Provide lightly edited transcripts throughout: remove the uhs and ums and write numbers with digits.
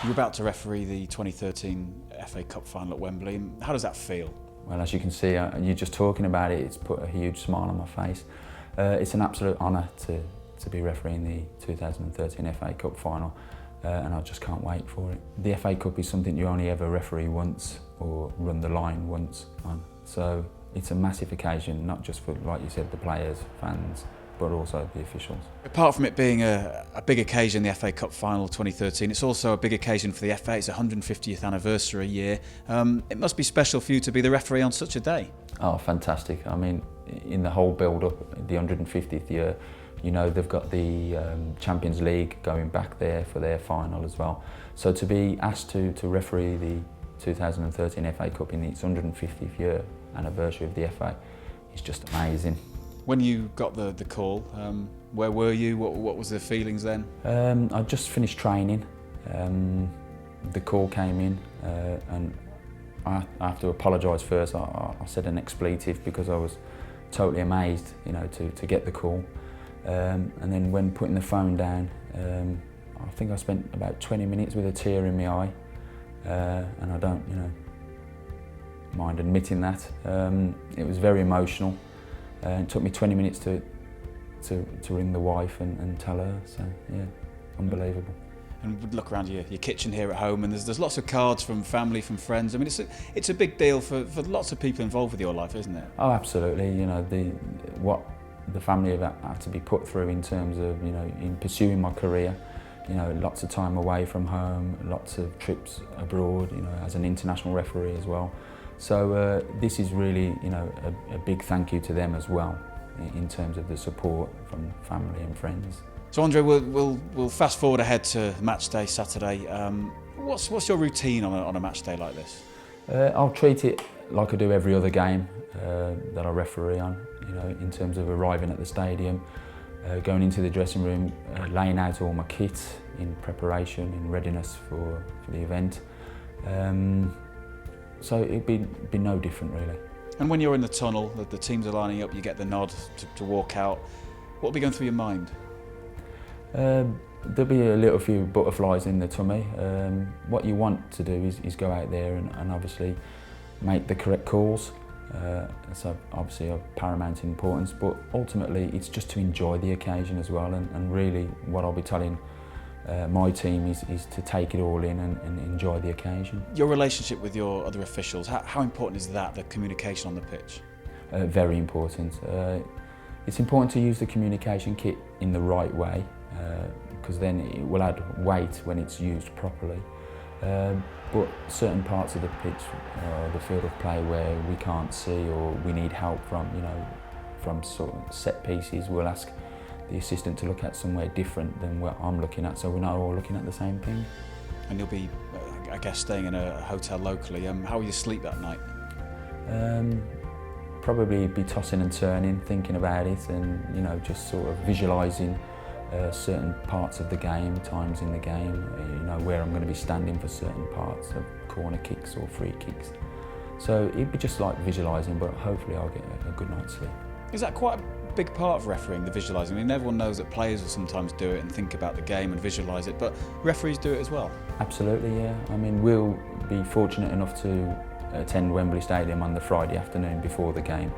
You're about to referee the 2013 FA Cup final at Wembley. How does that feel? Well, as you can see, you're just talking about it, it's put a huge smile on my face. It's an absolute honour to be refereeing the 2013 FA Cup final, and I just can't wait for it. The FA Cup is something you only ever referee once or run the line once on. So it's a massive occasion, not just for, like you said, the players, fans, but also the officials. Apart from it being a big occasion, the FA Cup final 2013, it's also a big occasion for the FA. It's 150th anniversary year. It must be special for you to be the referee on such a day. Oh, fantastic. I mean, in the whole build-up, the 150th year, you know, they've got the Champions League going back there for their final as well. So to be asked to referee the 2013 FA Cup in its 150th year anniversary of the FA is just amazing. When you got the call, where were you? What was the feelings then? I just finished training. The call came in, and I have to apologise first. I said an expletive because I was totally amazed, you know, to get the call. And then when putting the phone down, I think I spent about 20 minutes with a tear in my eye, and I don't, you know, mind admitting that. It was very emotional. It took me 20 minutes to ring the wife and tell her, so yeah, unbelievable. And look around your kitchen here at home, and there's lots of cards from family, from friends. I mean, it's a big deal for lots of people involved with your life, isn't it? Oh, absolutely. You know, what the family have had to be put through in terms of, you know, in pursuing my career. You know, lots of time away from home, lots of trips abroad, you know, as an international referee as well. So this is really, you know, a big thank you to them as well, in terms of the support from family and friends. So Andre, we'll fast forward ahead to match day Saturday. What's your routine on a match day like this? I'll treat it like I do every other game that I referee on. You know, in terms of arriving at the stadium, going into the dressing room, laying out all my kit in preparation, in readiness for the event. So it'd be no different really. And when you're in the tunnel, the teams are lining up, you get the nod to walk out. What will be going through your mind? There'll be a little few butterflies in the tummy. What you want to do is go out there and obviously make the correct calls. So obviously of paramount importance, but ultimately it's just to enjoy the occasion as well, and really what I'll be telling my team is to take it all in and enjoy the occasion. Your relationship with your other officials, how important is that, the communication on the pitch? Very important. It's important to use the communication kit in the right way, because then it will add weight when it's used properly. But certain parts of the pitch, the field of play where we can't see or we need help from, you know, from sort of set pieces, we'll ask the assistant to look at somewhere different than what I'm looking at, so we're not all looking at the same thing. And you'll be, I guess, staying in a hotel locally. How will you sleep that night? Probably be tossing and turning, thinking about it, and, you know, just sort of visualising certain parts of the game, times in the game, you know, where I'm going to be standing for certain parts of corner kicks or free kicks. So it'd be just like visualising, but hopefully I'll get a good night's sleep. Is that quite a big part of refereeing, the visualising? I mean, everyone knows that players will sometimes do it and think about the game and visualise it, but referees do it as well? Absolutely, yeah. I mean, we'll be fortunate enough to attend Wembley Stadium on the Friday afternoon before the game.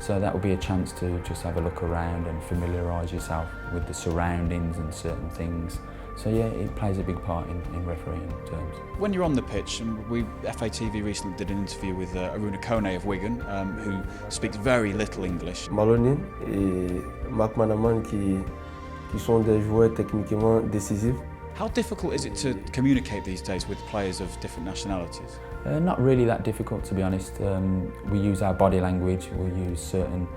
So that will be a chance to just have a look around and familiarise yourself with the surroundings and certain things. So yeah, it plays a big part in refereeing terms. When you're on the pitch, and FATV recently did an interview with Aruna Kone of Wigan, who speaks very little English. Maloney et Marc Manaman qui sont des joueurs techniquement décisifs. How difficult is it to communicate these days with players of different nationalities? Not really that difficult, to be honest. We use our body language, we use certain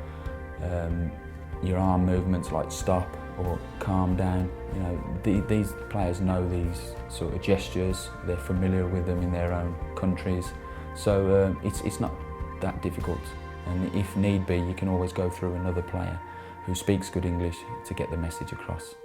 your arm movements like stop or calm down. You know, these players know these sort of gestures, they're familiar with them in their own countries. So it's not that difficult. And if need be, you can always go through another player who speaks good English to get the message across.